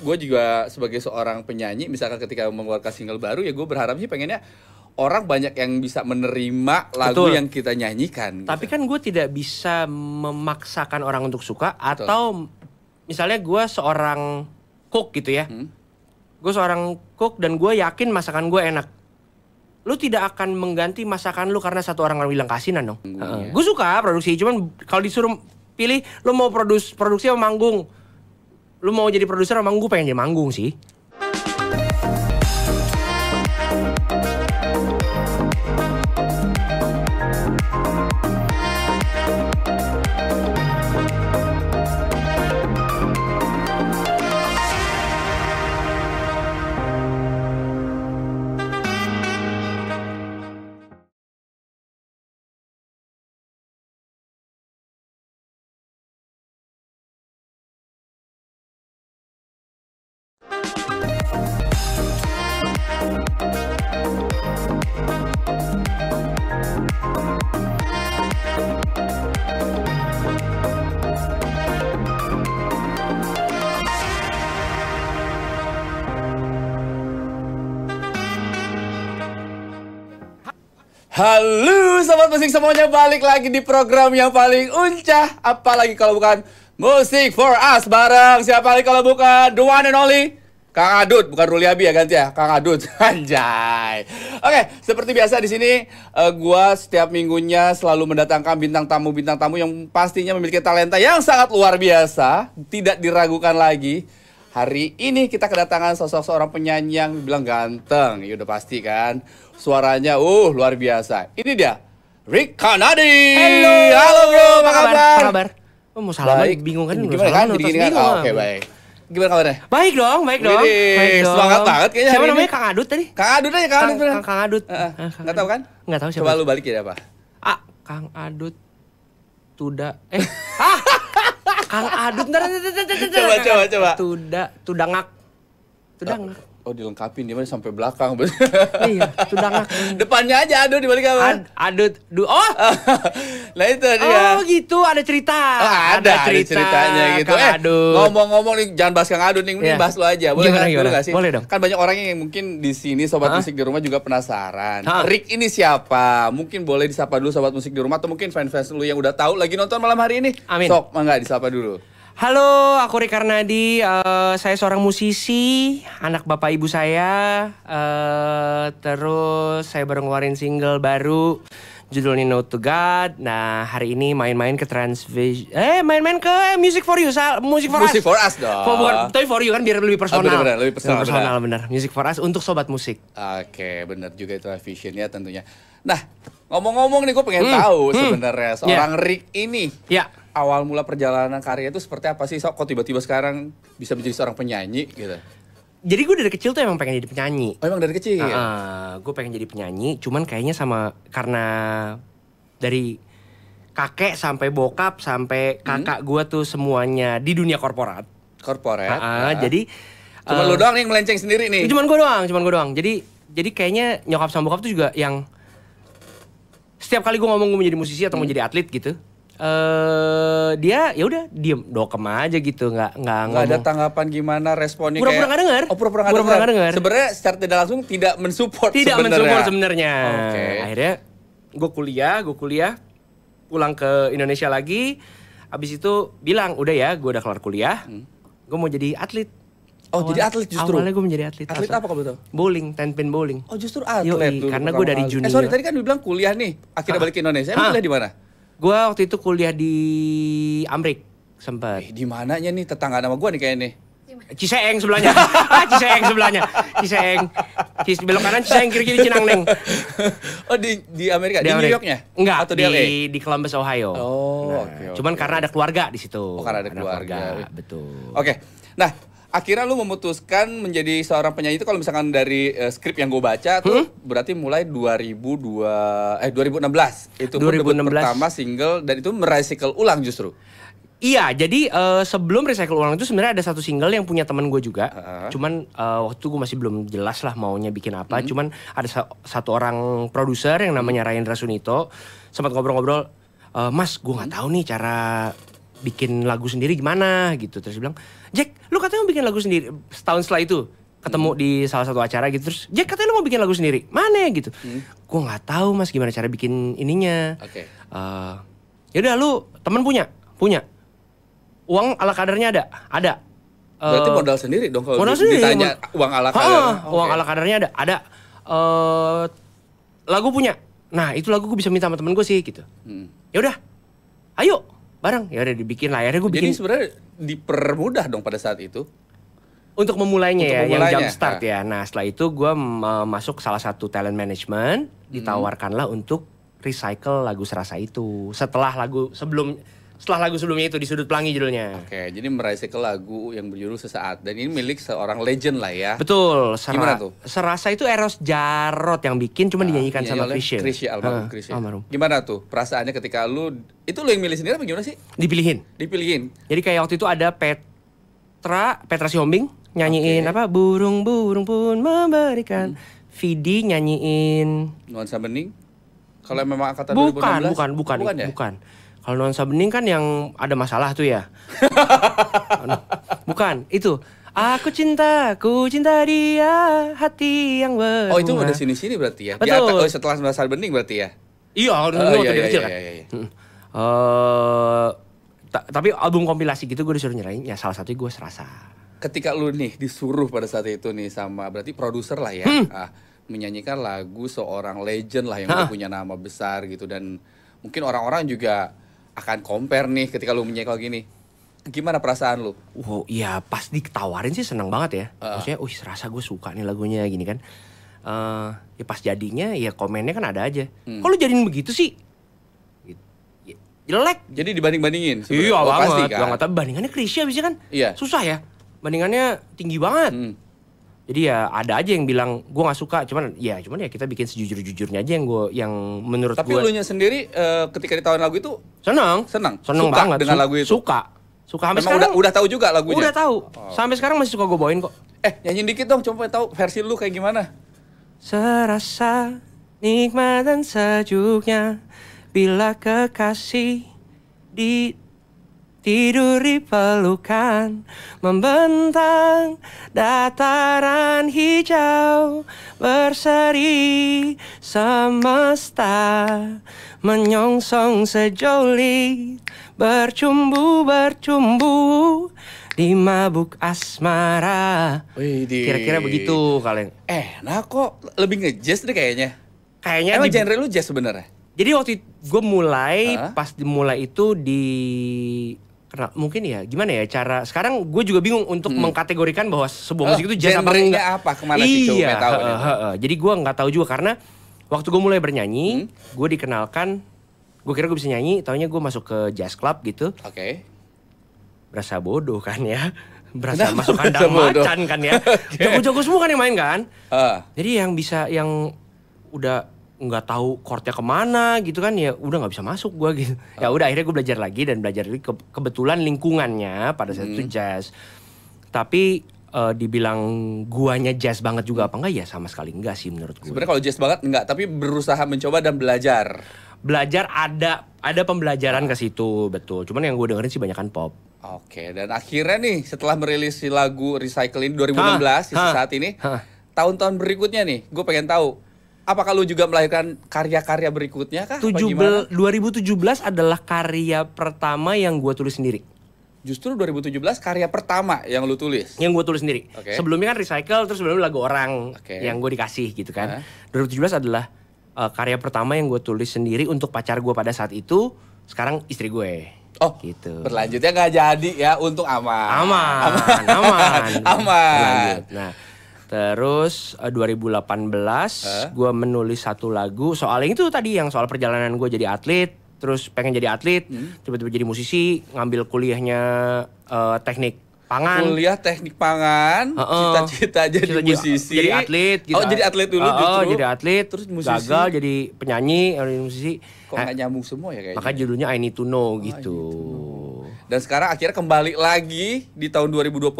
gue juga sebagai seorang penyanyi, misalkan ketika mengeluarkan single baru, ya gue berharap sih pengennya orang banyak yang bisa menerima lagu yang kita nyanyikan. Tapi kan gue tidak bisa memaksakan orang untuk suka. Atau misalnya gue seorang cook gitu ya. Gue seorang cook dan gue yakin masakan gue enak. Lu tidak akan mengganti masakan lu karena satu orang bilang kasinan dong. Gue suka produksi, cuman kalau disuruh pilih, lu mau produksi apa manggung? Lu mau jadi produser sama gue pengen jadi manggung sih. Halo sobat musik semuanya, balik lagi di program yang paling uncah. Apalagi kalau bukan Music for Us bareng siapa lagi kalau bukan the one and only Kang Adut, bukan Ruli Abi ya, ganti ya Kang Adut. Anjay. Oke, seperti biasa di sini gua setiap minggunya selalu mendatangkan bintang tamu yang pastinya memiliki talenta yang sangat luar biasa, tidak diragukan lagi. Hari ini kita kedatangan sosok seorang penyanyi yang bilang ganteng, ya udah pasti kan. Suaranya luar biasa. Ini dia, Rick Kanadi. Halo bro, apa kabar? Oh, mau salaman bingung kan? Gimana kan? Jadi gini kan? Oke, baik. Gimana kabarnya? Baik dong. Semangat banget kayaknya. Siapa namanya? Kang Adut tadi? Kang Adut aja, Kang Adut. Kang Adut. Nggak tahu kan? Nggak tahu siapa. Coba lu balikin apa? Kang Adut. Kang Adut. Coba. Tudangak. Oh, dilengkapin dia sampai belakang. Iya, tudangak. Depannya aja Adut, dibalik apa? Adut. Nah itu dia. Oh gitu, ada cerita. Ada ceritanya gitu. Ngomong-ngomong nih, jangan bahas Kang Adut nih, ini bahas lo aja. Boleh nggak sih? Boleh dong. Kan banyak orang yang mungkin di sini sobat musik di rumah juga penasaran. Rick ini siapa? Mungkin boleh disapa dulu sobat musik di rumah, atau mungkin fans-fans lu yang udah tahu lagi nonton malam hari ini. Amin. Sok, mangga disapa dulu. Halo, aku Rick Karnadi. Saya seorang musisi, anak bapak ibu saya. Terus saya baru ngeluarin single baru, judulnya No to God. Nah, hari ini main-main ke Transvision. Main-main ke Music for You, Music for Us. Music for Us dong. Bukan, tapi for you kan biar lebih personal. Bener, lebih personal. Bener. Music for Us untuk sobat musik. Oke, bener juga itu visionnya tentunya. Nah, ngomong-ngomong nih, gue pengen tahu sebenarnya seorang Rick ini. Ya. Awal mula perjalanan karya itu seperti apa sih? Kok tiba-tiba sekarang bisa menjadi seorang penyanyi gitu? Jadi gue dari kecil tuh emang pengen jadi penyanyi. Oh, emang dari kecil? Gue pengen jadi penyanyi, cuman kayaknya karena dari kakek sampai bokap sampai kakak gue tuh semuanya di dunia korporat. Jadi cuma lu doang nih yang melenceng sendiri nih? Cuman gue doang. Jadi kayaknya nyokap sama bokap tuh juga yang setiap kali gue ngomong gue mau jadi musisi atau mau jadi atlet gitu, dia ya udah diem dokem aja gitu, nggak ada tanggapan gimana, responnya pura-pura nggak dengar. Pura-pura nggak dengar. Sebenarnya secara tidak langsung tidak mensupport sebenarnya. Akhirnya gue kuliah pulang ke Indonesia lagi, abis itu bilang udah ya, gue udah kelar kuliah, gue mau jadi atlet. Jadi atlet justru? Awalnya gue menjadi atlet. Atlet apa kamu tuh? Bowling, 10 pin bowling. Oh, justru atlet dulu. Karena gue dari junior. Sorry, tadi kan dibilang kuliah nih, akhirnya balik ke Indonesia. Emang kuliah di mana? Gue waktu itu kuliah di Amrik, sempet. Di mananya nih, tetangga nama gue nih kayaknya nih. Ciseeng sebelahnya. Ciseeng. Belok kanan Ciseeng, kiri Cinangneng. Oh, di Amerika? Di New Yorknya? Enggak, atau di LA? Di Columbus, Ohio. Oke. Cuman karena ada keluarga di situ. Karena ada keluarga. Betul. Oke. Nah, akhirnya lu memutuskan menjadi seorang penyanyi itu, kalau misalkan dari skrip yang gue baca tuh berarti mulai 2016. Itu 2016 pertama single, dan itu merecycle ulang justru. Iya, jadi sebelum recycle ulang itu sebenarnya ada satu single yang punya teman gue juga. Cuman waktu itu gue masih belum jelas lah maunya bikin apa. Cuman ada satu orang produser yang namanya Ryan Rasunito, sempat ngobrol-ngobrol, Mas, gue nggak tahu nih cara bikin lagu sendiri gimana gitu. Terus dia bilang, Jack, lu katanya mau bikin lagu sendiri. Setahun setelah itu ketemu di salah satu acara gitu. Terus, Jack, katanya lu mau bikin lagu sendiri. Mana gitu. Gue gak tahu mas gimana cara bikin ininya. Oke. Yaudah lu temen punya. Uang ala kadarnya ada. Berarti modal sendiri dong kalau modal sendiri, ditanya uang ala kadar. Uang ala kadarnya ada. Lagu punya. Nah itu lagu gue bisa minta sama temen gue sih gitu. Ya udah, ayo bareng. Ya udah dibikin lah. Akhirnya gue bikin. Jadi sebenarnya dipermudah dong pada saat itu. Untuk memulainya Untuk yang jump start ya. Nah setelah itu gue masuk salah satu talent management, ditawarkanlah untuk recycle lagu Serasa itu. Setelah lagu sebelumnya itu di Sudut Pelangi judulnya. Oke, jadi merecycle lagu yang berjudul Sesaat. Dan ini milik seorang legend lah ya. Betul. Gimana tuh? Serasa itu Eros Jarot yang bikin, cuma dinyanyikan sama Chrisye. Almarhum Chrisye. Gimana tuh perasaannya ketika lu yang milih sendiri apa gimana sih? Dipilihin. Jadi kayak waktu itu ada Petra Sihombing nyanyiin burung-burung pun memberikan. Vidi nyanyiin Nuansa Bening. Kalau memang angkatan 2016 bukan. Kalau Nuansa Bening kan yang ada masalah tuh ya. Bukan, itu. Aku cinta dia, hati yang berbunga. Oh itu udah sini-sini berarti ya? Betul. Setelah Nuansa Bening berarti ya? Iya, waktu dia kecil kan. Tapi album kompilasi gitu gue disuruh nyerahin, ya salah satunya gue Serasa. Ketika lu nih disuruh pada saat itu nih sama berarti produser lah ya, menyanyikan lagu seorang legend lah yang udah punya nama besar gitu, dan mungkin orang-orang juga akan compare nih ketika lu menyanyi kayak gini. Gimana perasaan lu? Iya pas ditawarin sih seneng banget ya. Maksudnya, Serasa gue suka nih lagunya gini kan. Ya pas jadinya ya komennya kan ada aja. Kok lu jadiin begitu sih? Jelek. Jadi dibanding-bandingin? Iya banget. Pasti kan? Tapi bandingannya Chrisye abisnya kan susah ya. Bandingannya tinggi banget. Jadi ya ada aja yang bilang gue nggak suka, cuman ya kita bikin sejujur-jujurnya aja yang menurut gue. Tapi lu nya sendiri ketika ditawarin lagu itu seneng suka banget dengan lagu itu. Suka sampai memang sekarang. Udah tahu juga lagunya. Udah tahu. Sampai sekarang masih suka gue bawain kok. Nyanyiin dikit dong, coba tahu versi lu kayak gimana. Serasa nikmat dan sejuknya bila kekasih tidur di pelukan, membentang dataran hijau, berseri semesta, menyongsong sejoli, bercumbu di mabuk asmara. Kira-kira begitu kalian. Nah kok lebih nge-jazz deh kayaknya. Emang genre lu jazz sebenarnya? Jadi waktu gue mulai, pas dimulai itu mungkin ya gimana ya cara, sekarang gue juga bingung untuk mengkategorikan bahwa sebuah musik itu jazz apa enggak. Apa kemana sih coba tahu. Jadi gue nggak tahu juga karena waktu gue mulai bernyanyi, gue dikenalkan, gue kira gue bisa nyanyi, taunya gue masuk ke jazz club gitu. Berasa bodoh kan ya. Berasa masuk kandang macan kan ya. Jago-jago semua kan yang main kan. Jadi yang udah nggak tahu chordnya kemana gitu kan, ya udah nggak bisa masuk gue gitu. Ya udah akhirnya gue belajar lagi kebetulan lingkungannya pada saat itu jazz. Tapi dibilang guanya jazz banget juga apa enggak, ya sama sekali enggak sih menurut gue. Sebenarnya kalau jazz banget enggak, tapi berusaha mencoba dan belajar. Ada pembelajaran ke situ, betul. Cuman yang gue dengerin sih banyakan pop. Oke, dan akhirnya nih setelah merilis lagu Recycle ini 2016 saat ini, tahun-tahun berikutnya nih, gue pengen tahu apakah lu juga melahirkan karya-karya berikutnya kah? 2017 adalah karya pertama yang gue tulis sendiri. Justru 2017 karya pertama yang lu tulis? Yang gue tulis sendiri. Sebelumnya kan Recycle, terus sebelumnya lagu orang yang gue dikasih gitu kan. 2017 adalah karya pertama yang gue tulis sendiri untuk pacar gue pada saat itu, sekarang istri gue. Gitu. Berlanjutnya nggak jadi ya, untung aman. Berlanjut. Nah, terus 2018 gue menulis satu lagu soal itu tadi, yang soal perjalanan gue jadi atlet, terus pengen jadi atlet, tiba-tiba jadi musisi, ngambil kuliahnya teknik pangan. Kuliah teknik pangan, cita-cita jadi musisi. Jadi atlet gitu. Jadi atlet dulu justru. Jadi atlet, terus musisi. Gagal jadi penyanyi, musisi. Kok nggak nyambung semua ya kayaknya. Makanya judulnya I Need to Know gitu. Dan sekarang akhirnya kembali lagi di tahun 2025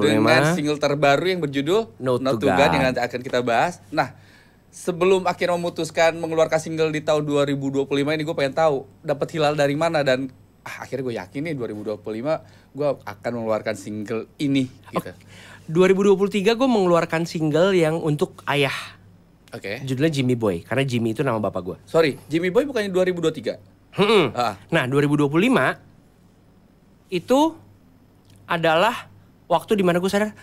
dengan single terbaru yang berjudul Not to God yang nanti akan kita bahas. Nah, sebelum akhirnya memutuskan mengeluarkan single di tahun 2025 ini, gue pengen tahu dapat Hilal dari mana dan akhirnya gue yakin nih 2025 gue akan mengeluarkan single ini gitu. 2023 gue mengeluarkan single yang untuk ayah. Oke. Judulnya Jimmy Boy, karena Jimmy itu nama bapak gue. Sorry, Jimmy Boy bukannya 2023? Nah, 2025 itu adalah waktu dimana gue sadar,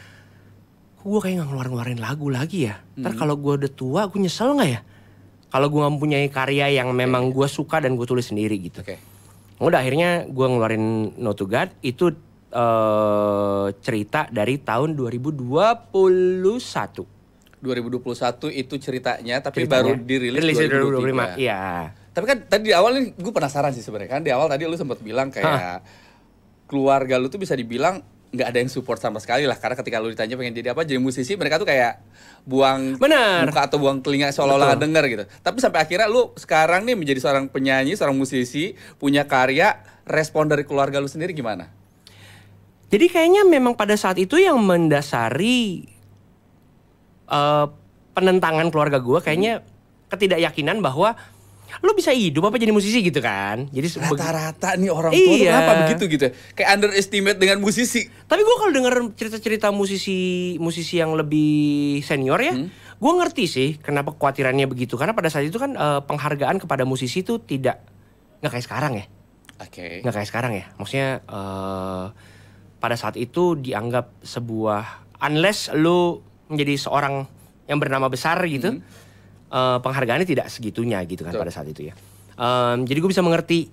gue kayak gak ngeluarin lagu lagi ya. Ntar kalau gue udah tua, gue nyesel gak ya? Kalau gue gak mempunyai karya yang memang gue suka dan gue tulis sendiri gitu. Udah akhirnya gue ngeluarin No to God. Itu cerita dari tahun 2021. 2021 itu ceritanya, tapi baru dirilis 2025. Iya. Tapi kan tadi di awal nih gue penasaran sih sebenarnya. Kan di awal tadi lu sempat bilang kayak keluarga lu tuh bisa dibilang nggak ada yang support sama sekali lah, karena ketika lu ditanya pengen jadi apa, jadi musisi, mereka tuh kayak buang muka atau buang telinga seolah-olah nggak denger gitu. Tapi sampai akhirnya lu sekarang nih menjadi seorang penyanyi, seorang musisi, punya karya, respon dari keluarga lu sendiri gimana? Jadi kayaknya memang pada saat itu yang mendasari penentangan keluarga gue kayaknya ketidakyakinan bahwa lu bisa hidup apa jadi musisi gitu kan. Jadi rata-rata nih orang tua tuh kenapa begitu gitu ya? Kayak underestimate dengan musisi. Tapi gue kalau denger cerita-cerita musisi yang lebih senior ya, gue ngerti sih kenapa kekhawatirannya begitu. Karena pada saat itu kan penghargaan kepada musisi itu nggak kayak sekarang ya. Nggak kayak sekarang ya. Maksudnya pada saat itu dianggap sebuah, unless lu menjadi seorang yang bernama besar gitu, penghargaannya tidak segitunya gitu kan. Pada saat itu ya. Jadi gue bisa mengerti.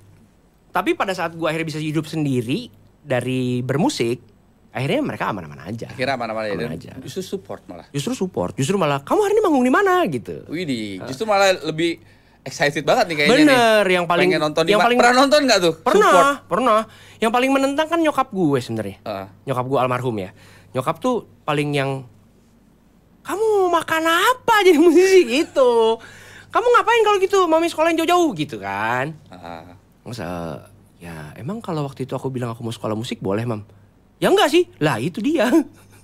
Tapi pada saat gue akhirnya bisa hidup sendiri dari bermusik, akhirnya mereka aman-aman aja. Akhirnya aman-aman aja. Justru support malah. Justru malah kamu hari ini manggung di mana gitu. Widih, justru malah lebih excited banget nih kayaknya. Bener, nih. yang paling pengen nonton pernah nonton nggak tuh? Pernah. Yang paling menentang kan nyokap gue sebenarnya. Nyokap gue almarhum ya. Nyokap tuh paling yang, kamu makan apa jadi musisi gitu? Kamu ngapain kalau gitu? Mami sekolahin jauh-jauh gitu kan? Masa ya emang kalau waktu itu aku bilang aku mau sekolah musik boleh, Mam? Ya enggak sih. Lah itu dia.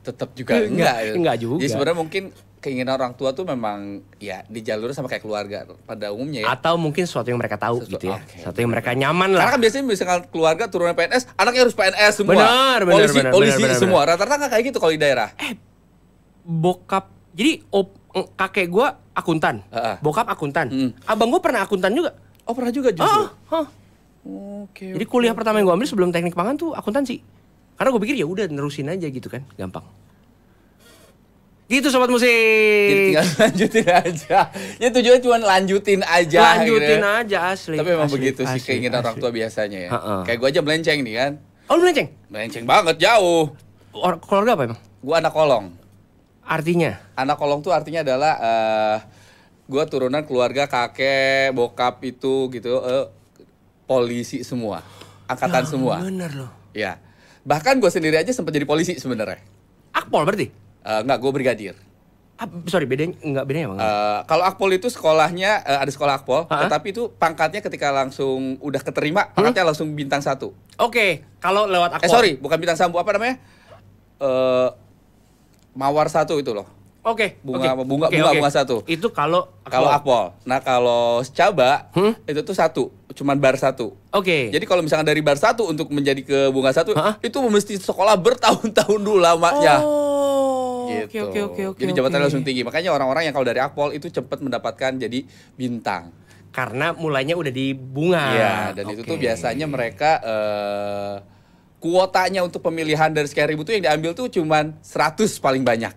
Tetap juga enggak juga. Jadi sebenarnya mungkin keinginan orang tua tuh memang ya di jalur sama kayak keluarga pada umumnya ya. Atau mungkin sesuatu yang mereka tahu gitu ya. Sesuatu yang mereka nyaman lah. Karena kan biasanya misalkan keluarga turunan PNS, anaknya harus PNS semua. Polisi semua. Rata-rata nggak kayak gitu kalau di daerah. Bokap, jadi kakek gue akuntan, bokap akuntan, abang gue pernah akuntan juga. Oh pernah juga justru. Jadi kuliah pertama yang gue ambil sebelum teknik pangan tuh akuntansi. Karena gue pikir ya udah nerusin aja gitu kan, gampang. Gitu sobat musik. Jadi tinggal lanjutin aja. Ya tujuannya cuma lanjutin aja. Lanjutin aja asli. Tapi memang begitu sih keinginan orang tua biasanya ya. Kayak gue aja melenceng nih kan. Oh lu melenceng? Melenceng banget jauh. Keluarga apa emang? Gue anak kolong. Artinya? Anak kolong tuh artinya adalah gue turunan keluarga kakek, bokap itu gitu, polisi semua, angkatan semua. Bener loh. Ya, bahkan gue sendiri aja sempat jadi polisi sebenarnya. Akpol berarti? Enggak, gue brigadir. Sorry, bedanya apa? Kalau Akpol itu sekolahnya ada sekolah Akpol, tetapi itu pangkatnya ketika langsung udah keterima, pangkatnya langsung bintang 1. Oke, kalau lewat Akpol. Bukan bintang 1, apa namanya? Mawar 1 itu loh. Oke. Bunga 1. Itu kalau Akpol. Nah, kalau Secaba itu tuh 1, cuman bar 1. Oke. Jadi kalau misalkan dari bar 1 untuk menjadi ke bunga 1, itu mesti sekolah bertahun-tahun dulu lamanya. Gitu. Oke. Jadi jabatannya langsung tinggi. Makanya orang-orang yang kalau dari Akpol itu cepat mendapatkan jadi bintang. Karena mulainya udah di bunga. Iya, dan itu tuh biasanya mereka kuotanya untuk pemilihan dari sekian ribu tuh yang diambil tuh cuman 100 paling banyak.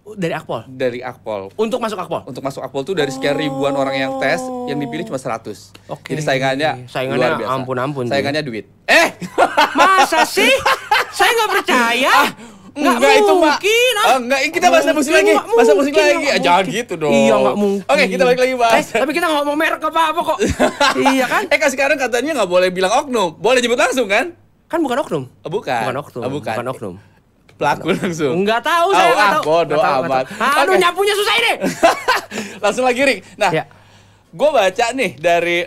Dari Akpol? Dari Akpol. Untuk masuk Akpol? Untuk masuk Akpol tuh dari sekian ribuan orang yang tes, yang dipilih cuma 100. Jadi saingannya luar biasa. Ampun. Saingannya duit. Masa sih? Saya nggak percaya. Enggak itu mungkin. Enggak, kita bahas musik lagi. Bahas musik lagi. Jangan gitu dong. Iya, nggak mungkin. Oke, kita balik lagi bahas. Tapi kita nggak mau merek apa-apa kok. Iya kan? Sekarang katanya nggak boleh bilang oknum. Boleh nyebut langsung kan? Kan bukan oknum. Bukan oknum. Pelaku langsung. Enggak tahu saya enggak tahu. Bodoh amat. Aduh, nyapunya susah ini. Langsung lagi, Rik. Nah, gue baca nih dari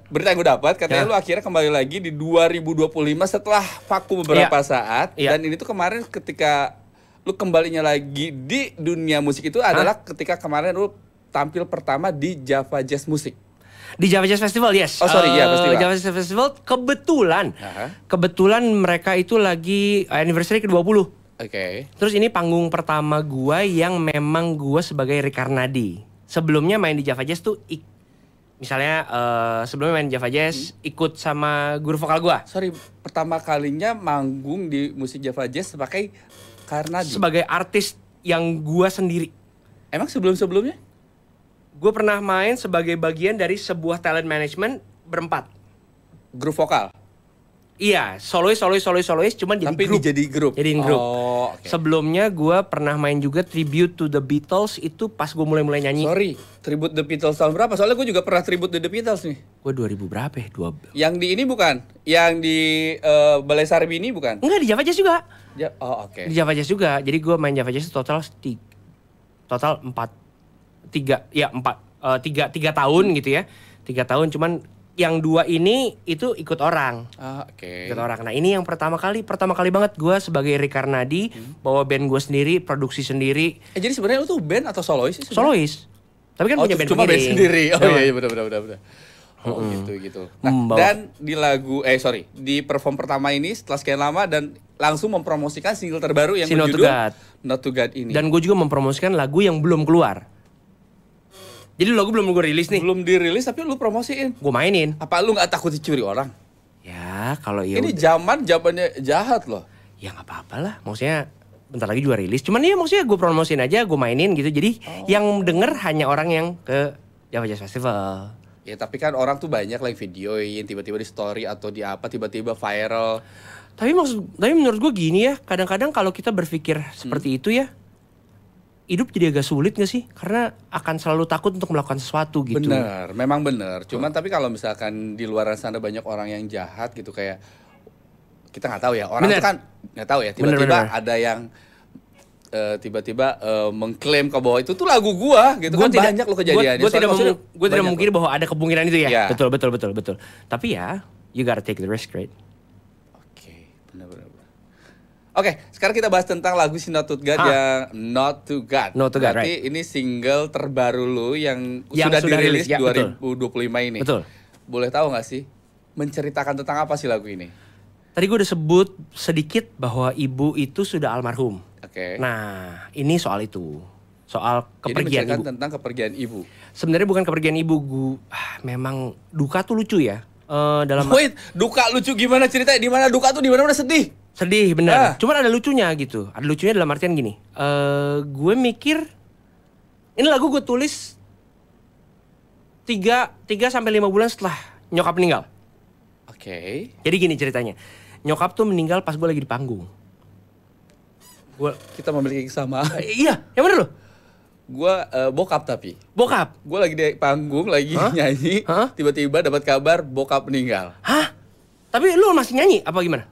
berita yang gue dapat, katanya lu akhirnya kembali lagi di 2025 setelah vakum beberapa saat. Dan ini tuh kemarin ketika lu kembalinya lagi di dunia musik itu adalah ketika kemarin lu tampil pertama di Java Jazz Music. Di Java Jazz Festival, yes. Oh sorry, ya festival. Java Jazz Festival kebetulan. Aha. Kebetulan mereka itu lagi anniversary ke-20. Oke. Terus ini panggung pertama gua yang memang gua sebagai Ricarnadi. Sebelumnya main di Java Jazz tuh misalnya sebelumnya main di Java Jazz ikut sama guru vokal gua. Sorry, pertama kalinya manggung di musik Java Jazz pakai Karnadi. Sebagai artis yang gua sendiri. Emang sebelum-sebelumnya? Gue pernah main sebagai bagian dari sebuah talent management berempat. Grup vokal? Iya, solois, cuman jadi Tapi grup. jadi grup? Jadiin grup. Oh, oke. Sebelumnya gue pernah main juga tribute to the Beatles, itu pas gue mulai nyanyi. Sorry, tribute The Beatles tahun berapa? Soalnya gue juga pernah tribute The Beatles nih. Gue 2000 berapa ya? Yang di ini bukan? Yang di Balai Sarbini bukan? Enggak, di Java Jazz juga. Oh oke. Di Java Jazz juga. Jadi gue main Java Jazz total 3 tahun gitu ya. 3 tahun, cuman yang 2 ini itu ikut orang. Oke. Ikut orang. Nah ini yang pertama kali banget gue sebagai Ricarnadi bawa band gue sendiri, produksi sendiri. Jadi sebenarnya lu tuh band atau solois sih? Solois. Tapi kan punya band cuma band sendiri. Oh Cuma. iya benar. Oh gitu. Nah, dan di di perform pertama ini setelah sekian lama dan langsung mempromosikan single terbaru yang berjudul Not to God ini. Dan gue juga mempromosikan lagu yang belum keluar. Jadi lagu belum gue rilis nih. Belum dirilis tapi lu promosiin. Gue mainin. Apa lu nggak takut dicuri orang? Ya kalau ya ini zamannya jahat loh. Ya nggak apa-apa lah. Maksudnya bentar lagi juga rilis. Cuman ya maksudnya gue promosiin aja, gue mainin gitu. Jadi yang denger hanya orang yang ke Java Jazz Festival. Ya tapi kan orang tuh banyak like videoin tiba-tiba di story atau di apa tiba-tiba viral. Tapi menurut gue gini ya, kadang-kadang kalau kita berpikir seperti itu ya, hidup jadi agak sulit gak sih? Karena akan selalu takut untuk melakukan sesuatu gitu. Bener, memang bener. Cuman tapi kalau misalkan di luar sana banyak orang yang jahat gitu kayak kita nggak tahu ya orang tuh kan nggak tahu ya tiba-tiba ada yang tiba-tiba mengklaim ke bahwa itu tuh lagu gua gitu kan banyak loh kejadiannya. Gue tidak mungkin bahwa ada kemungkinan itu ya. Ya. Betul. Tapi ya, you gotta take the risk, right? Oke, benar. Oke, sekarang kita bahas tentang lagu si Not to God yang Not to God. Berarti ini single terbaru lu yang sudah dirilis ya, 2025 ini. Betul. Boleh tahu nggak sih menceritakan tentang apa sih lagu ini? Tadi gue udah sebut sedikit bahwa ibu itu sudah almarhum. Oke. Nah, ini soal itu. Soal kepergian ibu. Tentang kepergian ibu. Sebenarnya bukan kepergian ibu, memang duka tuh lucu ya. Wait, duka lucu gimana ceritanya? Di mana duka tuh di mana sedih? Sedih benar. Cuman ada lucunya gitu. Ada lucunya dalam artian gini. Gue mikir ini lagu gue tulis 3 sampai 5 bulan setelah nyokap meninggal. Oke. Jadi gini ceritanya. Nyokap tuh meninggal pas gue lagi di panggung. Kita memiliki kesamaan. Iya, yang bener loh. Gue bokap tapi. Bokap? Gue lagi di panggung, lagi nyanyi. Tiba-tiba dapat kabar bokap meninggal. Hah? Tapi lu masih nyanyi apa gimana?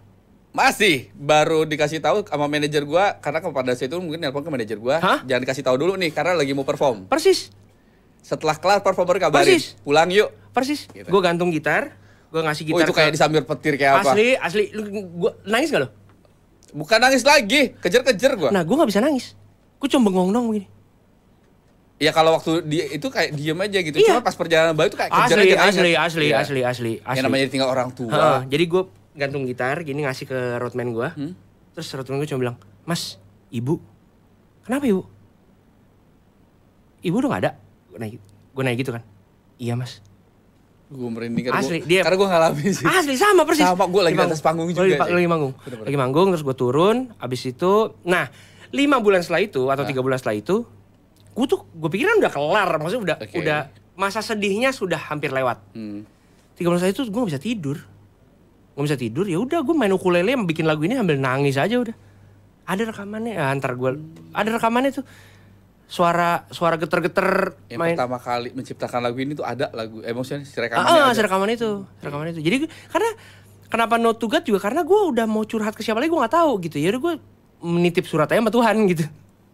Masih, baru dikasih tahu sama manajer gue. Karena pada saat itu mungkin nelpon ke manajer gue. Jangan dikasih tahu dulu nih, karena lagi mau perform. Persis. Setelah kelar perform baru kabarin. Pulang yuk. Persis. Gitu. Gue gantung gitar. Gue ngasih gitar. Oh itu kayak disambil petir kayak apa? Asli. Gue nangis gak lo? Bukan nangis lagi, kejar-kejar gue. Nah gue gak bisa nangis. Gue cuma bengong dong begini. Ya kalau waktu dia itu kayak diem aja gitu. Iya. Cuma pas perjalanan balik tuh kayak kejar-kejar. Asli. Yang namanya ditinggal orang tua. Jadi gue gantung gitar gini ngasih ke roadman gue. Terus roadman gue cuma bilang, "Mas, ibu. Kenapa ibu?" "Ibu udah gak ada." Gue naik gitu kan. "Iya mas." Gue merinding karena gue ngalamin sih. Asli sama persis. Sama gue lagi di atas panggung juga. Lagi manggung terus gue turun. Abis itu, nah 5 bulan setelah itu atau 3 bulan setelah itu, gue pikiran udah kelar. Maksudnya udah masa sedihnya sudah hampir lewat. 3 bulan setelah itu gue gak bisa tidur. Ya udah gue main ukulele bikin lagu ini sambil nangis aja udah. Ada rekamannya. Ada rekamannya tuh. Suara geter-geter yang main. Pertama kali menciptakan lagu ini tuh ada lagu emosinya rekamannya. Rekaman itu. Jadi karena kenapa Not to God juga karena gue udah mau curhat ke siapa lagi gue nggak tahu gitu. Ya udah gue menitip surat aja sama Tuhan gitu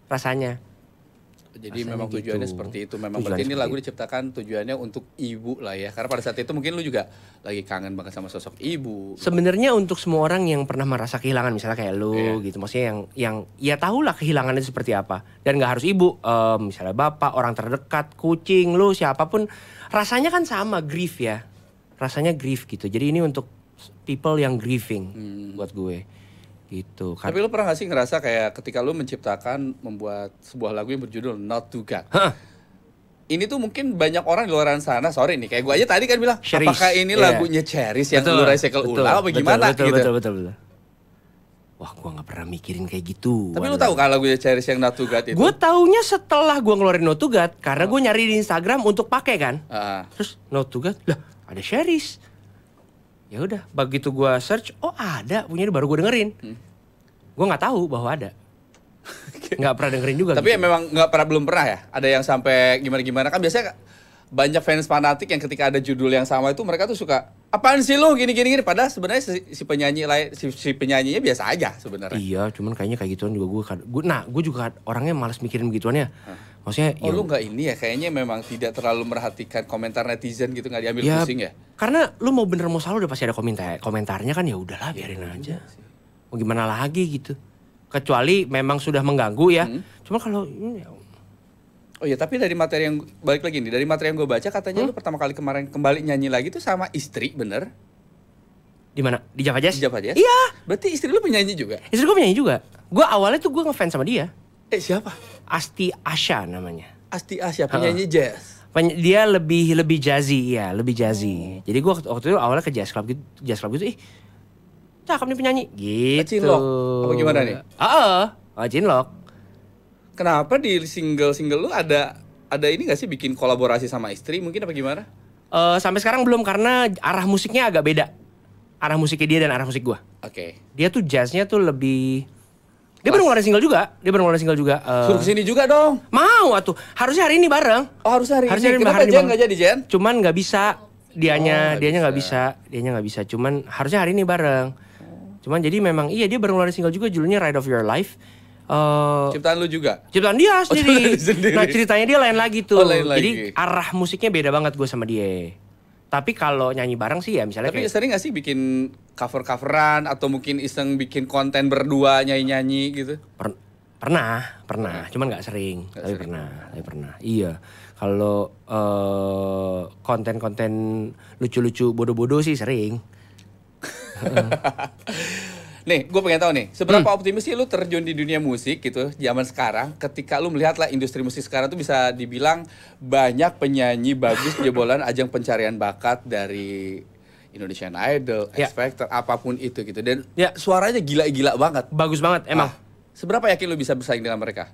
rasanya. Jadi Rasanya memang tujuannya gitu. seperti itu. Memang Tujuannya berarti ini seperti lagu diciptakan tujuannya untuk ibu lah ya. Karena pada saat itu mungkin lu juga lagi kangen banget sama sosok ibu. Sebenarnya untuk semua orang yang pernah merasa kehilangan, misalnya kayak lu Iya. gitu, maksudnya yang ya tahulah kehilangan itu seperti apa, dan nggak harus ibu, misalnya bapak, orang terdekat, kucing, lu siapapun, rasanya kan sama, grief ya, rasanya grief gitu. Jadi ini untuk people yang grieving buat gue gitu kan. Tapi lu pernah gak sih ngerasa kayak ketika lu menciptakan, membuat sebuah lagu yang berjudul Not to God. Hah, Ini tuh mungkin banyak orang di luar sana, sorry nih, kayak gue aja tadi kan bilang, Cherish, apakah ini iya. lagunya Cherish yang betul, lu recycle betul, ulang apa betul, gimana betul, gitu. betul. Wah, gue nggak pernah mikirin kayak gitu. Tapi lu tahu kan lagunya Cherish yang Not to God itu? Gue taunya setelah gue ngeluarin No to God, karena gue nyari di Instagram untuk pakai kan. Ah. Terus No to God, lah ada Cherish. Ya udah, begitu gue search, oh ada, punya baru gue dengerin. Gue nggak tahu bahwa ada, nggak pernah dengerin juga. Tapi gitu. memang belum pernah ya. Ada yang sampai gimana kan biasanya banyak fans fanatik yang ketika ada judul yang sama itu mereka tuh suka apaan sih lu gini. Padahal sebenarnya si penyanyi lain si penyanyinya biasa aja sebenarnya. Iya, cuman kayaknya kayak gituan juga gue juga orangnya malas mikirin begituannya. Maksudnya, Oh lu nggak ini ya kayaknya memang tidak terlalu merhatikan komentar netizen gitu nggak diambil ya, pusing ya. karena lu mau bener mau salah udah pasti ada komentarnya kan, ya udahlah biarin aja. Mau gimana lagi gitu. Kecuali memang sudah mengganggu ya. Cuma kalau Oh iya tapi dari materi yang balik lagi nih dari materi yang gue baca katanya lu pertama kali kemarin kembali nyanyi lagi tuh sama istri bener? di mana? Di Java Jazz? Di Java Jazz? Iya. Berarti istri lu penyanyi juga? Istri gue penyanyi juga. Gue awalnya tuh gue ngefans sama dia. Siapa? Asti Asha namanya. Asti Asya penyanyi jazz. Dia lebih jazzy ya, lebih jazzy. Jadi gue waktu itu awalnya ke jazz club gitu, ih cakep nih penyanyi gitu. Cinlok? Apa gimana nih? Cinlok. Kenapa di single lu ada ini gak sih bikin kolaborasi sama istri mungkin apa gimana? Sampai sekarang belum karena arah musiknya agak beda. Arah musiknya dia dan arah musik gue. Oke. Dia tuh jazznya tuh lebih. Dia baru ngeluarin single juga. Suruh kesini juga dong. Mau atuh. Harusnya hari ini bareng. Oh harus hari Harusnya ini. Kenapa hari ini Jen Bang. gak jadi Jen? Cuman nggak bisa. Dianya nggak bisa. bisa. Cuman harusnya hari ini bareng. Cuman jadi memang iya dia baru ngeluarin single juga judulnya Ride of Your Life. Ciptaan lu juga? Ciptaan dia sendiri. sendiri. Nah ceritanya dia lain lagi tuh. Oh, lain Jadi lagi. arah musiknya beda banget gue sama dia. Tapi kalau nyanyi bareng sih ya misalnya Tapi kayak sering gak sih bikin cover-coveran atau mungkin iseng bikin konten berdua nyanyi-nyanyi gitu? pernah. Cuman nggak sering. Tapi pernah. Iya. Kalau konten-konten lucu-lucu bodoh-bodoh sih sering. Nih, gue pengen tahu nih, seberapa optimis sih lu terjun di dunia musik gitu zaman sekarang ketika lu melihat lah industri musik sekarang tuh bisa dibilang banyak penyanyi bagus jebolan ajang pencarian bakat dari Indonesian Idol, Ya. X Factor, apapun itu gitu. Dan Ya. suaranya gila-gila banget. Bagus banget emang. Seberapa yakin lu bisa bersaing dengan mereka?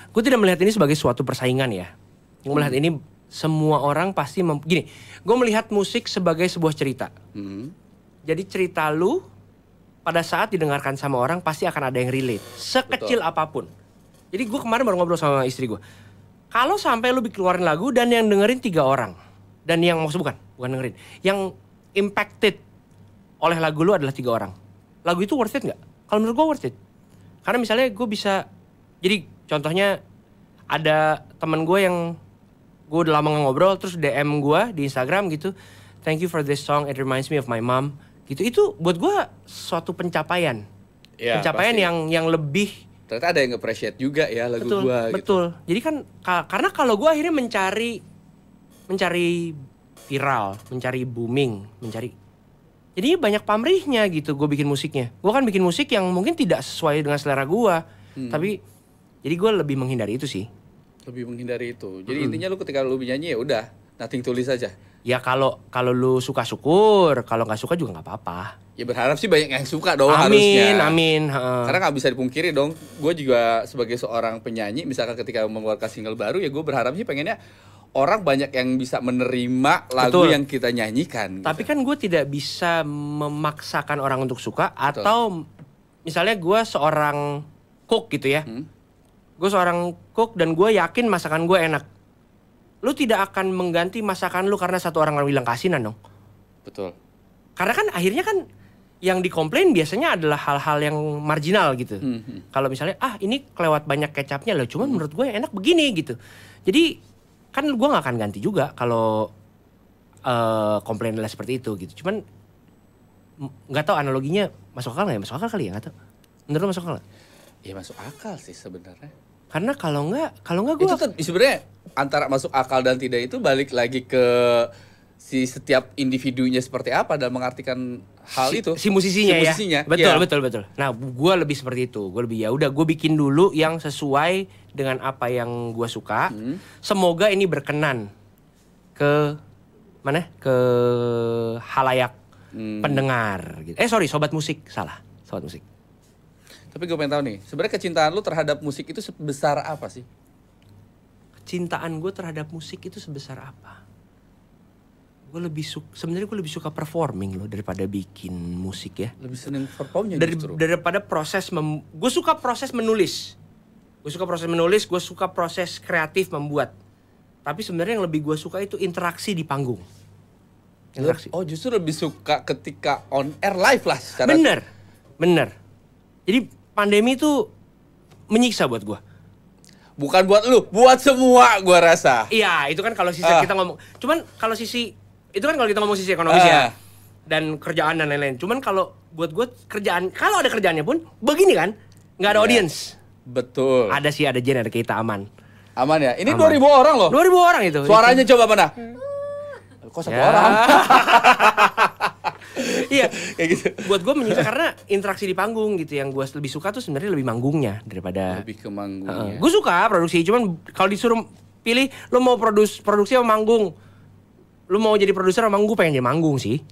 Gue tidak melihat ini sebagai suatu persaingan ya. Gue melihat ini semua orang pasti gini. Gue melihat musik sebagai sebuah cerita. Jadi cerita lu pada saat didengarkan sama orang pasti akan ada yang relate. Sekecil apapun. Jadi gue kemarin baru ngobrol sama istri gue. Kalau sampai lu keluarin lagu dan yang dengerin 3 orang. Dan yang maksud bukan dengerin. Yang impacted oleh lagu lu adalah 3 orang. Lagu itu worth it gak? Kalau menurut gue worth it. Karena misalnya gue bisa. Jadi contohnya ada teman gue yang gue udah lama ngobrol terus DM gue di Instagram gitu. Thank you for this song, it reminds me of my mom. Gitu, itu buat gue suatu pencapaian. Ya, Pencapaian pasti. yang lebih. Ternyata ada yang nge-appreciate juga ya lagu Betul, gua gitu. betul. Jadi kan karena kalau gue akhirnya mencari viral, mencari booming, jadi banyak pamrihnya gitu gue bikin musiknya. Gue kan bikin musik yang mungkin tidak sesuai dengan selera gue. Tapi jadi gue lebih menghindari itu sih. Lebih menghindari itu. Jadi intinya lu ketika lu nyanyi ya udah, nothing tulis aja. Ya kalau lu suka syukur, kalau nggak suka juga nggak apa-apa. Ya berharap sih banyak yang suka dong harusnya. Amin. Karena nggak bisa dipungkiri dong, gue juga sebagai seorang penyanyi, misalkan ketika mengeluarkan single baru ya gue berharap sih pengennya orang banyak yang bisa menerima lagu Betul. yang kita nyanyikan. Tapi gitu. kan gue tidak bisa memaksakan orang untuk suka. Atau misalnya gue seorang cook gitu ya. Gue seorang cook dan gue yakin masakan gue enak. Lu tidak akan mengganti masakan lu karena satu orang bilang kasinan dong. Betul. Karena kan akhirnya kan yang dikomplain biasanya adalah hal-hal yang marginal gitu. Kalau misalnya ini kelewat banyak kecapnya loh, cuman menurut gue yang enak begini gitu. Jadi kan gue nggak akan ganti juga kalau komplain adalah seperti itu gitu. Cuman nggak tahu analoginya masuk akal nggak ya? Masuk akal kali ya, nggak tahu. Menurut lo masuk akal nggak? Ya masuk akal sih sebenarnya. Karena kalau nggak gue Itu sebenarnya antara masuk akal dan tidak itu balik lagi ke si setiap individunya seperti apa dalam mengartikan hal itu. Si musisinya ya. Iya. Betul. Nah, gue lebih seperti itu. Gue lebih ya udah gue bikin dulu yang sesuai dengan apa yang gue suka. Semoga ini berkenan ke mana? Ke halayak pendengar gitu. Sobat musik, salah. Sobat musik. Tapi gue pengen tahu nih, sebenarnya kecintaan lu terhadap musik itu sebesar apa sih? Kecintaan gue terhadap musik itu sebesar apa? Sebenarnya gue lebih suka performing loh daripada bikin musik ya. Lebih seneng performnya justru. Daripada proses gue suka proses menulis. Gue suka proses kreatif membuat. Tapi sebenarnya yang lebih gue suka itu interaksi di panggung. Interaksi. Oh, justru lebih suka ketika on air live lah secara. Bener. Jadi pandemi itu menyiksa buat gue. Bukan buat lu, buat semua gue rasa. Iya, itu kan kalau sisi kita ngomong. Cuman kalau sisi itu kan kalau kita ngomong sisi ekonomis ya, dan kerjaan dan lain-lain. Cuman kalau buat gue kerjaan, kalau ada kerjaannya pun begini kan, nggak ada audience. Betul. Ada Jen, ada kita aman. Aman ya. Ini Aman. 2000 orang loh. 2000 orang itu. Suaranya coba mana? Kok satu orang? Iya, kayak gitu. Buat gue menyiksa karena interaksi di panggung gitu. Yang gue lebih suka tuh sebenarnya lebih manggungnya daripada. Lebih ke manggungnya. Gue suka produksi, cuman kalau disuruh pilih, lo mau produksi apa manggung? Lu mau jadi produser sama gue pengen jadi manggung sih.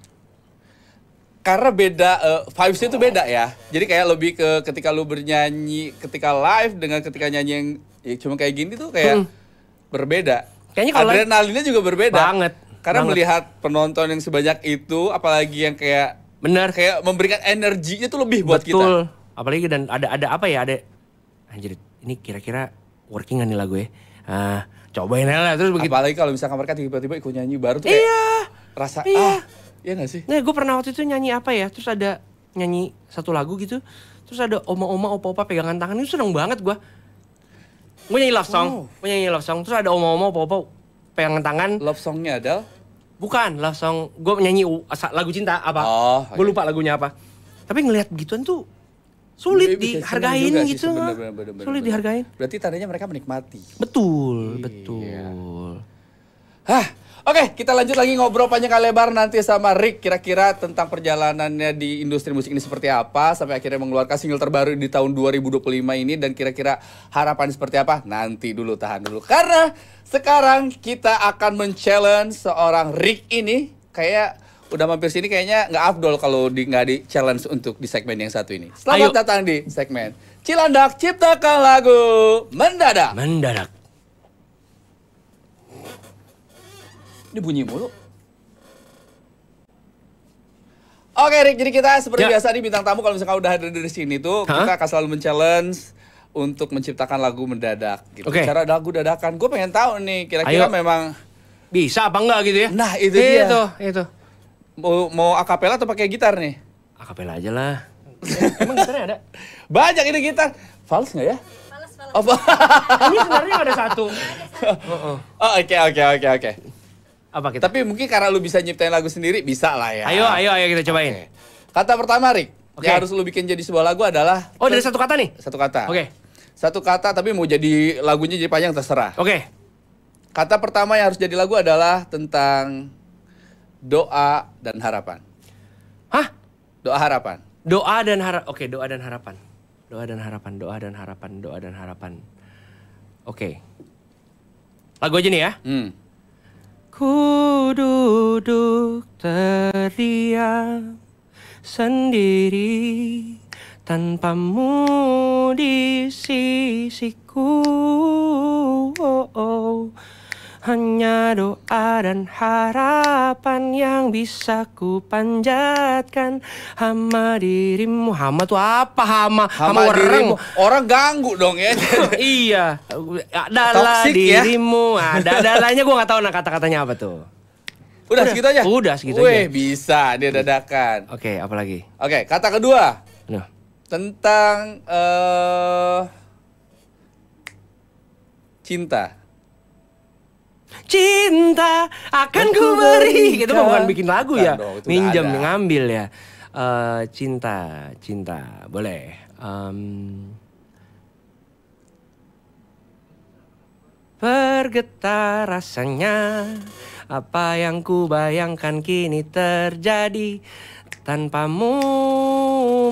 Karena beda, vibes-nya itu beda ya. Jadi kayak lebih ke ketika lu bernyanyi ketika live dengan ketika nyanyi yang cuma kayak gini tuh kayak berbeda. Kayaknya kalau adrenalinnya juga berbeda. Banget. Karena melihat penonton yang sebanyak itu, apalagi yang kayak kayak memberikan energinya tuh lebih buat kita. Betul. Apalagi dan ada apa ya, ada anjir ini kira-kira working nih lagu ya. Cobain aja lah terus begitu. Apalagi kalau misalkan mereka tiba-tiba ikut nyanyi baru tuh kayak rasa iya gak sih? Nah gue pernah waktu itu nyanyi apa ya, terus ada nyanyi satu lagu gitu, terus ada oma-oma, opa-opa pegangan tangan, itu seneng banget gue. Gue nyanyi love song, terus ada oma-oma, opa-opa pegangan tangan. Love songnya adalah? Bukan, love song, gue nyanyi lagu cinta apa, gue lupa lagunya apa. Tapi ngelihat begituan tuh sulit dihargain gitu. Sulit dihargain. Berarti tandanya mereka menikmati. Betul. Oke, kita lanjut lagi ngobrol panjang kali lebar nanti sama Rick. Kira-kira tentang perjalanannya di industri musik ini seperti apa. Sampai akhirnya mengeluarkan single terbaru di tahun 2025 ini. Dan kira-kira harapan seperti apa? Nanti dulu, tahan dulu. Karena sekarang kita akan men-challenge seorang Rick ini. Kayak udah mampir sini kayaknya nggak afdol kalau nggak di challenge untuk di segmen yang satu ini. Selamat datang di segmen Cilandak Ciptakan Lagu Mendadak. Ini bunyi mulu. Oke Rick, jadi kita seperti biasa nih bintang tamu kalau misalkan udah ada dari sini tuh kita akan selalu men-challenge untuk menciptakan lagu mendadak gitu. Cara lagu dadakan. Gue pengen tahu nih kira-kira memang bisa apa enggak gitu ya. Nah, itu dia. Itu. Mau akapela atau pakai gitar nih? Akapela aja lah. Emang gitarnya ada? Banyak ini gitar. Fals nggak ya? Fals. Ini sebenarnya ada satu. Oke. Apa kita? Tapi mungkin karena lu bisa nyiptain lagu sendiri, bisa lah ya. Ayo kita cobain. Kata pertama, Rick, yang harus lu bikin jadi sebuah lagu adalah... Oh, dari satu kata nih? Satu kata. Oke. Satu kata, tapi mau jadi lagunya jadi panjang, terserah. Oke. Kata pertama yang harus jadi lagu adalah tentang doa dan harapan. Hah? Doa harapan. Oke, doa dan harapan. Oke. Lagu aja nih ya. Ku duduk terdiam sendiri tanpamu di sisiku. Hanya doa dan harapan yang bisa ku panjatkan. Hama dirimu. Hama tuh apa hama? Hama dirimu. Orang ganggu dong ya. Iya. Adalah dirimu. Ya? Ada adalahnya gue gak tahu kata-katanya apa tuh. Udah segitu aja? Udah segitu Wih, aja. bisa dia dadakan. Oke, apa lagi? Oke, kata kedua. Nah. Tentang cinta. Cinta akan ku beri. Itu mah bukan bikin lagu Bukan ya. dong, itu Minjem, nggak ada. ngambil ya. Cinta, boleh. Bergetar rasanya, apa yang ku bayangkan kini terjadi. Tanpamu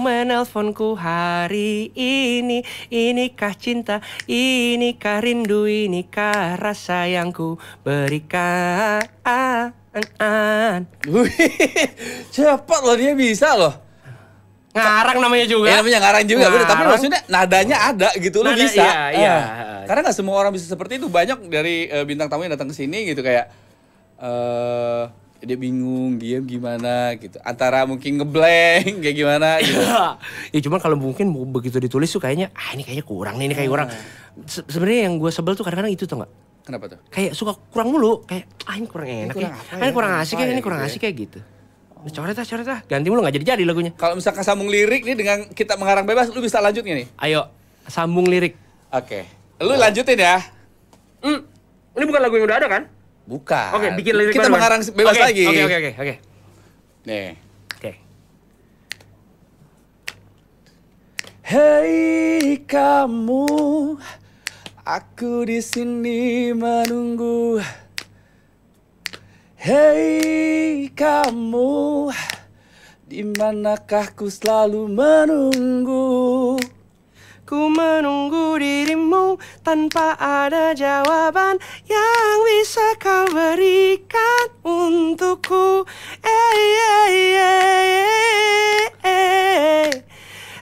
menelponku hari ini. Inikah cinta, inikah rindu, inikah rasa yang ku berikan. Wih, cepat loh, dia bisa loh. Ngarang namanya juga. Ya, namanya ngarang juga, bener. Tapi Ngarang. maksudnya nadanya ada gitu, lu Nada, bisa. iya. Karena nggak semua orang bisa seperti itu. Banyak dari bintang tamu yang datang ke sini gitu kayak dia bingung, diam gimana gitu. Antara mungkin ngeblank kayak gimana gitu. Ya cuman kalau mungkin begitu ditulis tuh kayaknya ini kayaknya kurang nih, ini kayak kurang. Sebenarnya yang gue sebel tuh kadang-kadang itu tuh nggak. Kenapa tuh? Kayak suka kurang mulu, kayak ini kurang enak kurang ya, apa ini ya? kurang Apa asik ya ya, ini gitu kurang ya? asik kayak gitu. Coret ah, ganti mulu nggak jadi lagunya. Kalau misalkan sambung lirik nih dengan kita mengarang bebas, lu bisa lanjut nggak nih? Ayo, sambung lirik. Oke. Lu lanjutin ya. Ini bukan lagu yang udah ada kan? Bukan. Oke, bikin lirik Kita baru, kan? mengarang bebas Oke, lagi. Oke. Nih. Oke. Hei kamu, aku di sini menunggu. Hei kamu, di manakah ku selalu menunggu. Ku menunggu dirimu tanpa ada jawaban yang bisa kau berikan untukku.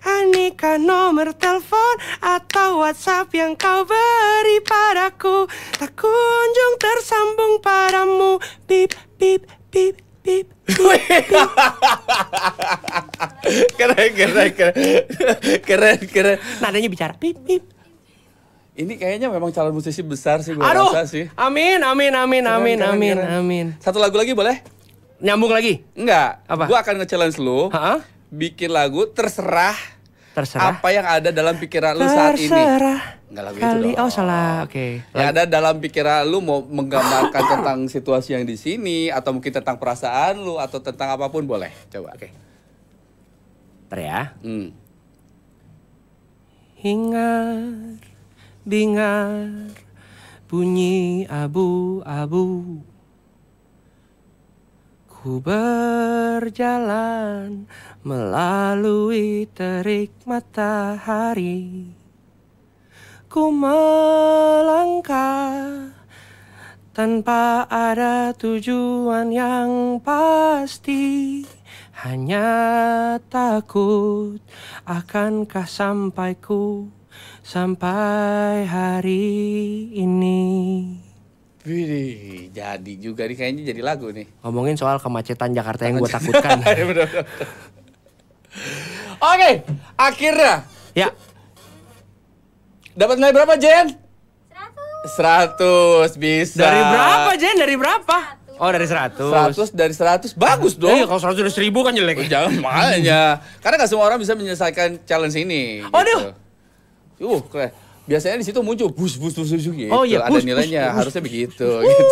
Anikah nomor telepon atau WhatsApp yang kau beri padaku tak kunjung tersambung padamu. Bip, bip, bip, bip. Keren. Nadanya bicara bip, bip. Ini kayaknya memang calon musisi besar sih, gue Aduh, rasa sih. amin. Keren. Satu lagu lagi boleh? Nyambung lagi? Enggak. Apa? Gue akan nge-challenge lu. Hah? Bikin lagu terserah apa yang ada dalam pikiran lu saat ini. Terserah. Enggak lagu itu dong. Oh salah, oke. Yang ada dalam pikiran lu mau menggambarkan tentang situasi yang di sini atau mungkin tentang perasaan lu atau tentang apapun boleh. Coba. Oke. Ntar ya. Hingar, bingar, bunyi abu-abu. Ku berjalan melalui terik matahari. Ku melangkah tanpa ada tujuan yang pasti. Hanya takut akankah sampai hari ini. Wih, jadi juga nih kayaknya jadi lagu nih. Ngomongin soal kemacetan Jakarta yang gue takutkan. Bener. Oke, akhirnya Ya, dapat nilai berapa, Jen? 100 bisa. dari berapa Jen? Dari berapa? Oh dari 100. 100 dari 100 bagus dong. Kalau 100 dari 1000 kan jelek. Jangan makanya. Karena gak semua orang bisa menyelesaikan challenge ini. Aduh. Gitu. Keren. Biasanya di situ muncul bus gitu. Oh iya, ada bus, nilainya, bus. harusnya begitu gitu.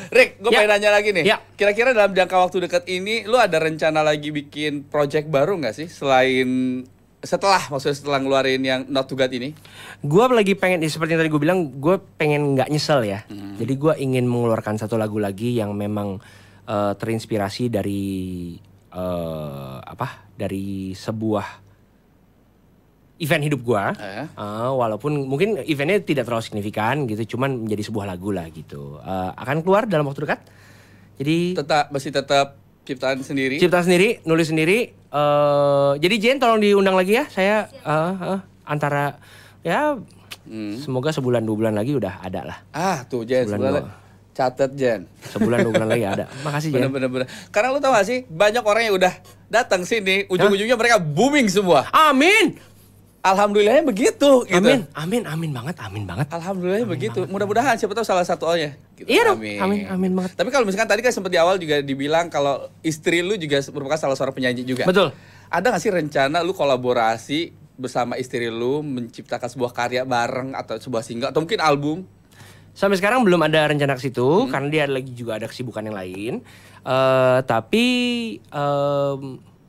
Rick, gue Ya. pengen nanya lagi nih. Ya. Kira-kira dalam jangka waktu dekat ini lu ada rencana lagi bikin project baru nggak sih setelah ngeluarin yang Not to God ini? Gue lagi pengen, seperti yang tadi gue bilang, gue pengen nggak nyesel ya. Jadi gue ingin mengeluarkan satu lagu lagi yang memang terinspirasi dari dari sebuah event hidup gue. Walaupun mungkin eventnya tidak terlalu signifikan gitu, cuman menjadi sebuah lagu lah gitu. Akan keluar dalam waktu dekat. Jadi Masih tetap ciptaan sendiri? cipta sendiri, nulis sendiri. Jadi Jen tolong diundang lagi ya. Saya antara ya semoga sebulan 2 bulan lagi udah ada lah. Tuh Jen, Sebulan catet Jen. Sebulan 2 bulan lagi ada. Makasih Jen. Bener. Karena lu tau gak sih, banyak orang yang udah datang sini, ujung-ujungnya mereka booming semua. Amin. Alhamdulillahnya begitu gitu. Amin banget. Alhamdulillahnya begitu. Mudah-mudahan siapa tahu salah satu oleh. Gitu. Iya dong, amin banget. Tapi kalau misalkan tadi kan sempat di awal juga dibilang kalau istri lu juga merupakan salah seorang penyanyi juga. Betul. Ada gak sih rencana lu kolaborasi bersama istri lu menciptakan sebuah karya bareng atau sebuah single atau mungkin album? Sampai sekarang belum ada rencana ke situ karena dia juga ada kesibukan yang lain. Tapi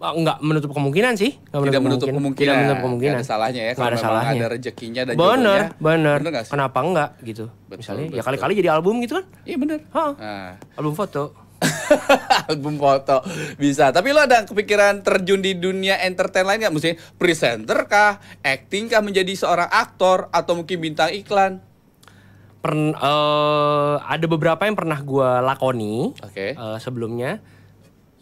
nggak menutup kemungkinan sih. Tidak menutup kemungkinan. Nggak ada salahnya ya kalau memang ada rezekinya dan bener, jodohnya. Bener. Gak sih? Kenapa enggak gitu? Misalnya ya kali-kali jadi album gitu kan? Iya bener. Nah. Album foto. Album foto bisa. Tapi lo ada kepikiran terjun di dunia entertain lain nggak? Mesti presenter kah, acting kah, menjadi seorang aktor atau mungkin bintang iklan? Ada beberapa yang pernah gue lakoni sebelumnya.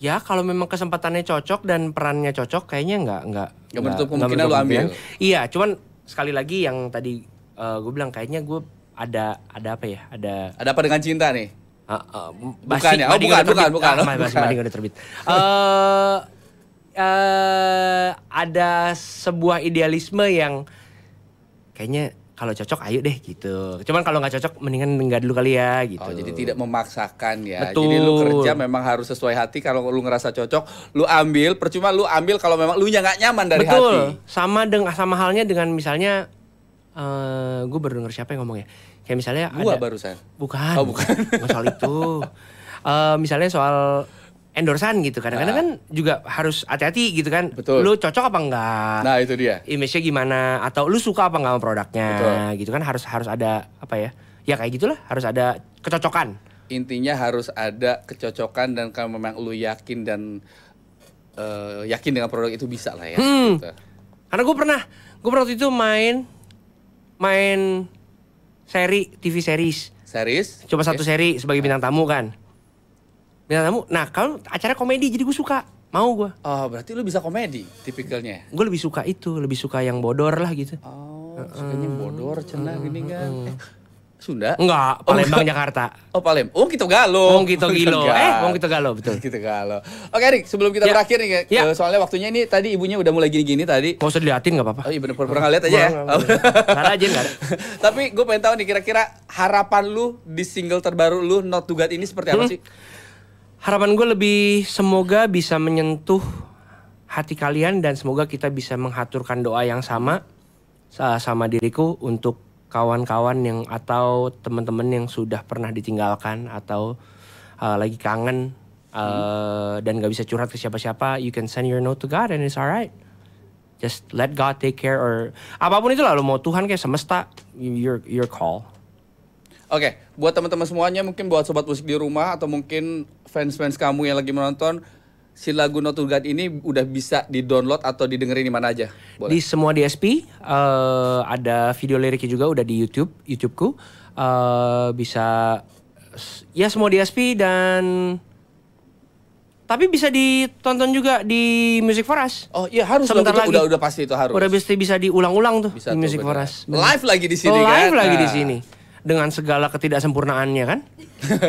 Ya kalau memang kesempatannya cocok dan perannya cocok, kayaknya nggak menutup kemungkinan lo ambil. Iya, cuman sekali lagi yang tadi gue bilang kayaknya gue ada apa ya? Ada apa dengan cinta nih? Bukan ya? Bukan. Masih Mading udah terbit. Ada sebuah idealisme yang kayaknya kalau cocok ayo deh gitu. Cuman kalau nggak cocok mendingan enggak dulu kali ya gitu. Oh, jadi tidak memaksakan ya. Betul. Jadi lu kerja memang harus sesuai hati. Kalau lu ngerasa cocok, lu ambil. Percuma lu ambil kalau memang lu nya nggak nyaman dari hati. Sama halnya dengan misalnya gue baru denger siapa yang ngomong ya. Kayak misalnya gua barusan. Bukan. Oh, bukan. Soal itu. Misalnya soal endorsan gitu. Kadang-kadang kan juga harus hati-hati gitu kan. Betul. Lu cocok apa enggak? Nah, itu dia. Image-nya gimana atau lu suka apa enggak sama produknya? Betul. Gitu kan harus ada apa ya? Ya kayak gitulah, harus ada kecocokan. Intinya harus ada kecocokan dan kalau memang lu yakin dan yakin dengan produk itu bisa lah ya. Gitu. Karena gue pernah waktu itu main TV series. Cuma satu seri sebagai bintang tamu kan. Nah kalau acara komedi jadi gue suka, mau gue. Oh berarti lu bisa komedi tipikalnya? Gue lebih suka yang bodor lah gitu. Oh sukanya bodor, cenah gini kan. Sunda? Enggak, Palembang Jakarta. Oh Palembang, Kito Galo. Kito Galo, betul. Kito Galo. Oke Rik, sebelum kita berakhir nih, soalnya waktunya ini tadi ibunya udah mulai gini-gini tadi. Gak usah diliatin gak apa-apa. Oh iya bener, pernah lihat aja ya. Gak ada. Tapi gue pengen tahu nih kira-kira harapan lu di single terbaru lu Not To God ini seperti apa sih? Harapan gue lebih semoga bisa menyentuh hati kalian dan semoga kita bisa menghaturkan doa yang sama diriku untuk kawan-kawan yang atau teman-teman yang sudah pernah ditinggalkan atau lagi kangen dan gak bisa curhat ke siapa-siapa. You can send your note to God and it's alright. Just let God take care or apapun itu lah, lo mau Tuhan kayak semesta, your call. Oke, buat teman-teman semuanya, mungkin buat sobat musik di rumah atau mungkin fans-fans kamu yang lagi menonton, si lagu Not To God ini udah bisa di-download atau didengerin di mana aja? Boleh? Di semua DSP, ada video liriknya juga udah di YouTubeku. Bisa ya semua DSP dan tapi bisa ditonton juga di Music For Us. Oh iya harus sebentar lagi. Udah pasti itu harus. Udah bisa diulang-ulang tuh bisa di Music For Us. Live lagi di sini kan? Live lagi di sini. Dengan segala ketidaksempurnaannya kan.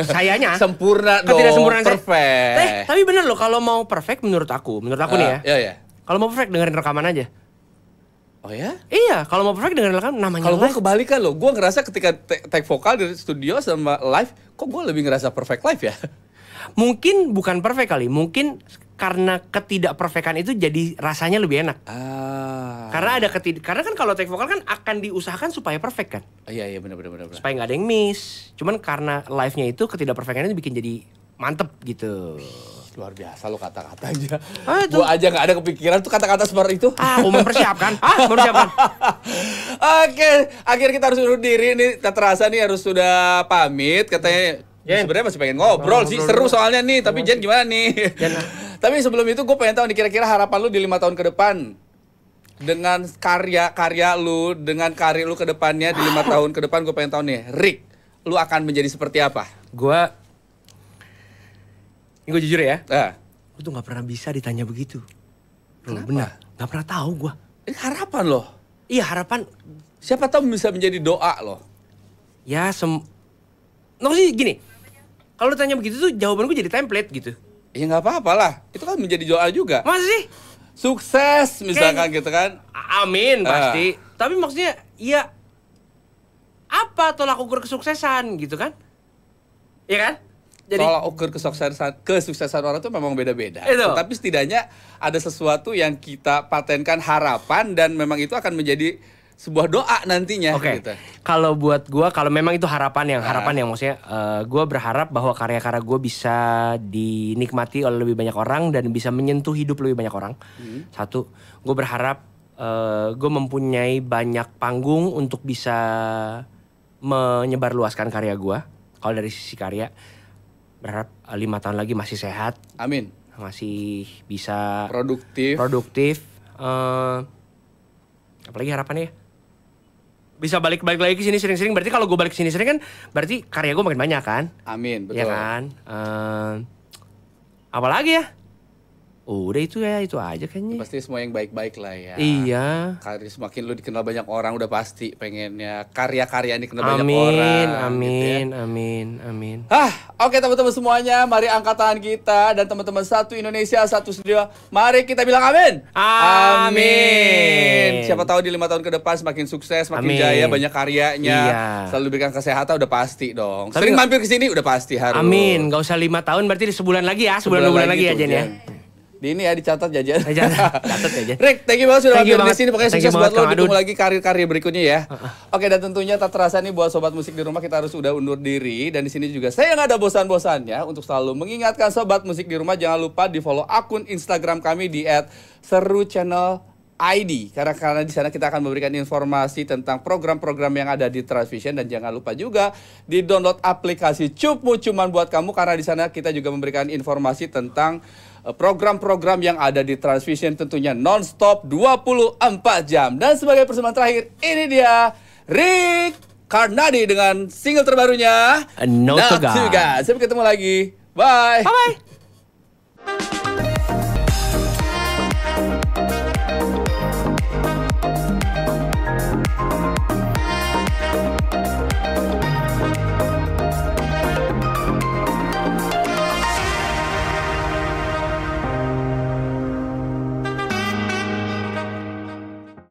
Sayanya sempurna dong, perfect. Tapi bener loh, kalau mau perfect menurut aku nih ya. Iya. Kalau mau perfect dengerin rekaman aja. Oh ya? Iya, kalau mau perfect dengerin rekaman namanya. Kalau gue kebalikan loh, gue ngerasa ketika take vokal di studio sama live, kok gue lebih ngerasa perfect live ya? Mungkin bukan perfect kali, mungkin karena ketidakperfekan itu jadi rasanya lebih enak. Karena kan kalau take vokal kan akan diusahakan supaya perfect kan. Iya benar. Supaya nggak ada yang miss. Cuman karena live-nya itu ketidakperfekannya itu bikin jadi mantep gitu. Luar biasa lo kata-katanya. Gue aja nggak ada kepikiran tuh kata-kata seperti itu. Mempersiapkan. Oke, akhirnya kita harus undur diri nih. Tak terasa nih harus sudah pamit katanya. Sebenarnya masih pengen ngobrol sih, seru soalnya nih. Tapi Jen gimana nih? Tapi sebelum itu gue pengen tahu nih kira-kira harapan lu di 5 tahun ke depan. Dengan karya lu, dengan karir lu ke depannya di 5 tahun ke depan gue pengen tahu nih. Rick, lu akan menjadi seperti apa? Gue jujur ya. Gue tuh gak pernah bisa ditanya begitu. Kenapa? Bener, gak pernah tahu gue. Ini harapan loh. Iya harapan. Siapa tahu bisa menjadi doa loh. Ya sih gini. Kalau tanya begitu tuh jawaban gue jadi template gitu. Ya nggak apa-apa lah. Itu kan menjadi doa juga. Masa sih? sukses misalkan gitu kan. Amin pasti. Tapi maksudnya ya apa tolak ukur kesuksesan gitu kan? Iya kan? Jadi tolak ukur kesuksesan orang itu memang beda-beda. Tapi setidaknya ada sesuatu yang kita patenkan harapan dan memang itu akan menjadi sebuah doa nantinya. Gitu. Kalau buat gue, kalau memang itu harapan yang maksudnya gue berharap bahwa karya-karya gue bisa dinikmati oleh lebih banyak orang dan bisa menyentuh hidup lebih banyak orang. Satu, gue berharap gue mempunyai banyak panggung untuk bisa menyebarluaskan karya gue. Kalau dari sisi karya, berharap 5 tahun lagi masih sehat. Amin. Masih bisa produktif. Apalagi harapannya ya? Bisa balik lagi ke sini sering-sering. Berarti kalau gue balik ke sini sering kan berarti karya gue makin banyak kan? Amin, betul. Ya kan? Apalagi ya? Udah itu aja kayaknya. Pasti semua yang baik-baik lah ya. Iya. Karya semakin lu dikenal banyak orang udah pasti pengennya karya-karya ini dikenal banyak orang. Amin. Oke teman-teman semuanya, mari angkat tangan kita dan teman-teman satu Indonesia, satu studio. Mari kita bilang amin. Amin. Siapa tahu di 5 tahun ke depan semakin sukses, semakin jaya, banyak karyanya. Iya. Selalu berikan kesehatan udah pasti dong. Sering mampir ke sini udah pasti harus. Amin. Gak usah 5 tahun, berarti sebulan lagi ya, sebulan 2 bulan lagi ya Jen ya. Di ini ya dicatat jajan. Catat ya. Rick, thank you banget sudah mampir di sini. Pokoknya sukses buat lo. Ditunggu Adun. lagi karir-karir berikutnya ya. Oke, dan tentunya tak terasa nih buat sobat musik di rumah kita harus udah undur diri. Dan di sini juga saya nggak ada bosan-bosannya untuk selalu mengingatkan sobat musik di rumah jangan lupa di follow akun Instagram kami di @seruchannelid. Karena di sana kita akan memberikan informasi tentang program-program yang ada di Transvision dan jangan lupa juga di download aplikasi Cupmu cuman buat kamu karena di sana kita juga memberikan informasi tentang program-program yang ada di Transvision tentunya non-stop 24 jam. Dan sebagai persembahan terakhir, ini dia Rick Karnadi dengan single terbarunya No to God. Sampai ketemu lagi. Bye. Bye-bye.